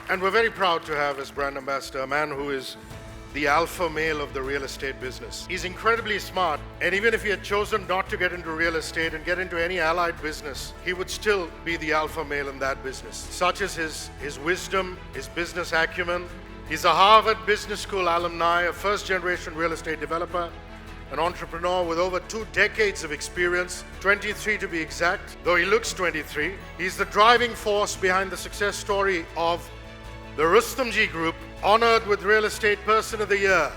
And we're very proud to have as brand ambassador a man who is the alpha male of the real estate business. He's incredibly smart, and even if he had chosen not to get into real estate and get into any allied business, he would still be the alpha male in that business. Such is his wisdom, his business acumen. He's a Harvard Business School alumni, a first-generation real estate developer, an entrepreneur with over 2 decades of experience, 23 to be exact, though he looks 23. He's the driving force behind the success story of the Rustomjee Group, honored with Real Estate Person of the Year,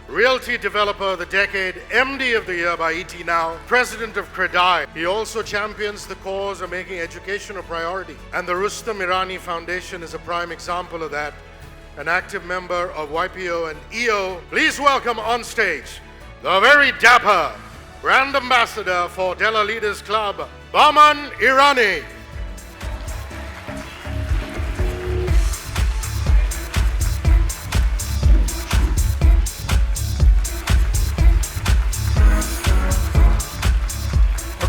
Realty Developer of the Decade, MD of the Year by ET Now, President of Credai. He also champions the cause of making education a priority, and the Boman Irani Foundation is a prime example of that. An active member of YPO and EO. Please welcome on stage the very dapper brand ambassador for Della Leaders Club, Boman Irani.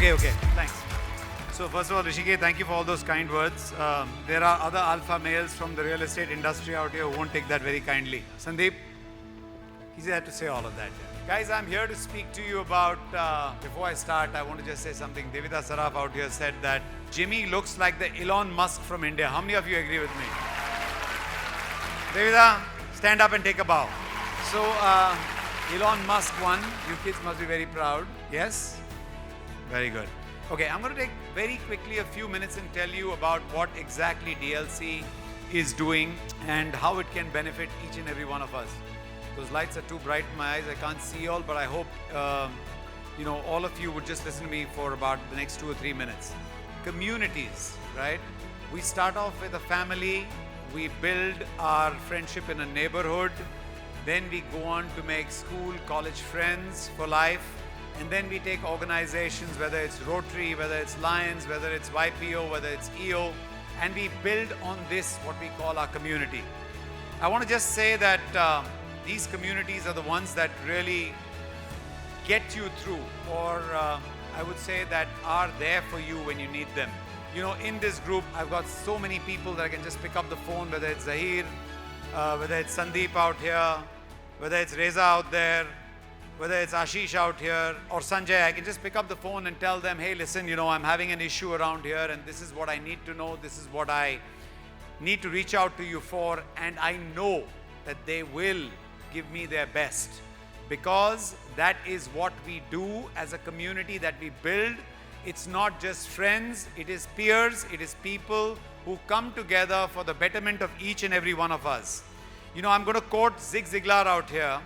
Okay, thanks. So first of all, Rishikesh, thank you for all those kind words. There are other alpha males from the real estate industry out here who won't take that very kindly. Sandeep, he's had to say all of that. Guys, I'm here to speak to you about, before I start, I want to just say something. Devita Saraf out here said that Jimmy looks like the Elon Musk from India. How many of you agree with me? Devita, stand up and take a bow. So, Elon Musk won. You kids must be very proud. Yes? Very good. Okay, I'm going to take very quickly a few minutes and tell you about what exactly DLC is doing and how it can benefit each and every one of us. Those lights are too bright in my eyes. I can't see all, but I hope all of you would just listen to me for about the next 2 or 3 minutes. Communities, right? We start off with a family. We build our friendship in a neighborhood. Then we go on to make school, college friends for life. And then we take organizations, whether it's Rotary, whether it's Lions, whether it's YPO, whether it's EO, and we build on this, what we call our community. I want to just say that these communities are the ones that really get you through, or I would say that are there for you when you need them. You know, in this group, I've got so many people that I can just pick up the phone, whether it's Zahir, whether it's Sandeep out here, whether it's Reza out there, whether it's Ashish out here or Sanjay. I can just pick up the phone and tell them, hey, listen, I'm having an issue around here and this is what I need to know. This is what I need to reach out to you for. And I know that they will give me their best, because that is what we do as a community that we build. It's not just friends, it is peers, it is people who come together for the betterment of each and every one of us. I'm going to quote Zig Ziglar out here.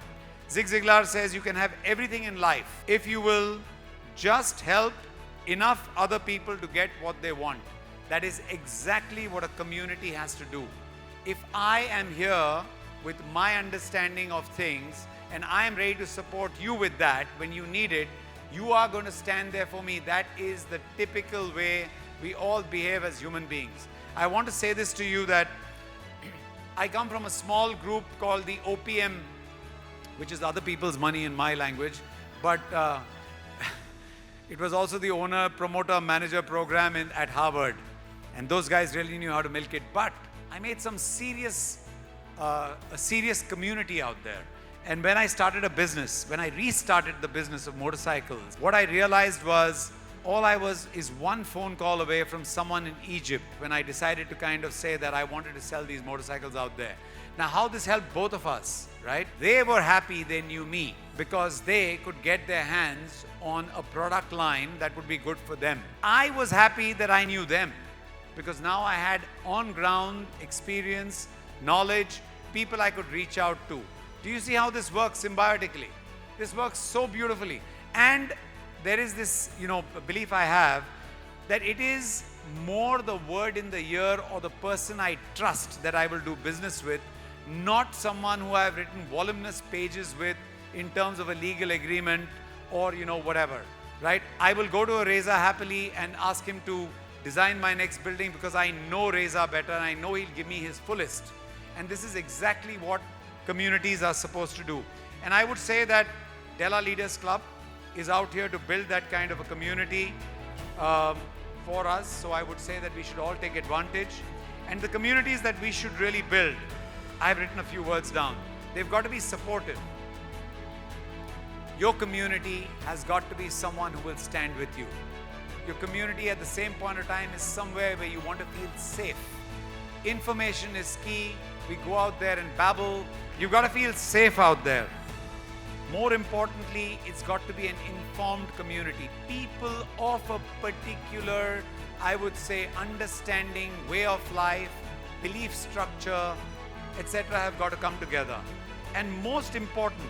Zig Ziglar says you can have everything in life if you will just help enough other people to get what they want. That is exactly what a community has to do. If I am here with my understanding of things and I am ready to support you with that when you need it, you are going to stand there for me. That is the typical way we all behave as human beings. I want to say this to you that I come from a small group called the OPM, which is other people's money in my language, but it was also the owner, promoter, manager program at Harvard. And those guys really knew how to milk it. But I made some a serious community out there. And when I started a business, when I restarted the business of motorcycles, what I realized was all I was is one phone call away from someone in Egypt when I decided to kind of say that I wanted to sell these motorcycles out there. Now, how this helped both of us, right? They were happy they knew me because they could get their hands on a product line that would be good for them. I was happy that I knew them because now I had on-ground experience, knowledge, people I could reach out to. Do you see how this works symbiotically? This works so beautifully. And there is this, belief I have that it is more the word in the ear or the person I trust that I will do business with, not someone who I've written voluminous pages with in terms of a legal agreement or, whatever, right? I will go to a Reza happily and ask him to design my next building because I know Reza better and I know he'll give me his fullest. And this is exactly what communities are supposed to do. And I would say that Della Leaders Club is out here to build that kind of a community for us. So I would say that we should all take advantage. And the communities that we should really build, I've written a few words down. They've got to be supportive. Your community has got to be someone who will stand with you. Your community at the same point of time is somewhere where you want to feel safe. Information is key. We go out there and babble. You've got to feel safe out there. More importantly, it's got to be an informed community. People of a particular, I would say, understanding, way of life, belief structure, etc. have got to come together. And most important,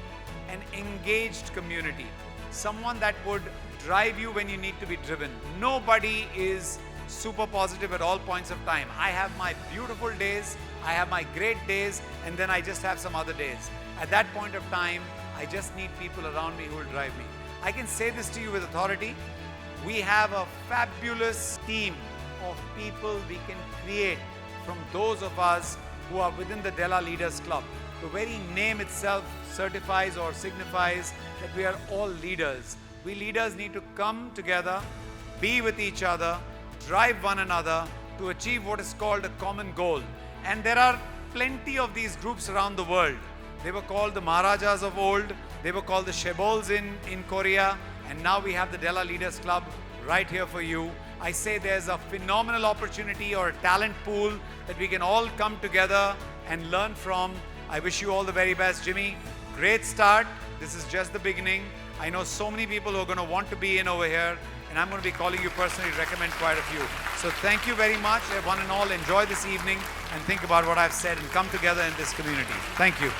an engaged community. Someone that would drive you when you need to be driven. Nobody is super positive at all points of time. I have my beautiful days, I have my great days, and then I just have some other days. At that point of time, I just need people around me who will drive me. I can say this to you with authority. We have a fabulous team of people we can create from those of us who are within the Della Leaders Club. The very name itself certifies or signifies that we are all leaders. We leaders need to come together, be with each other, drive one another to achieve what is called a common goal. And there are plenty of these groups around the world. They were called the Maharajas of old, they were called the Shebols in Korea, and now we have the Della Leaders Club right here for you. I say there's a phenomenal opportunity or a talent pool that we can all come together and learn from. I wish you all the very best, Jimmy. Great start. This is just the beginning. I know so many people who are going to want to be in over here, and I'm going to be calling you personally, recommend quite a few. So thank you very much. One and all, enjoy this evening and think about what I've said and come together in this community. Thank you.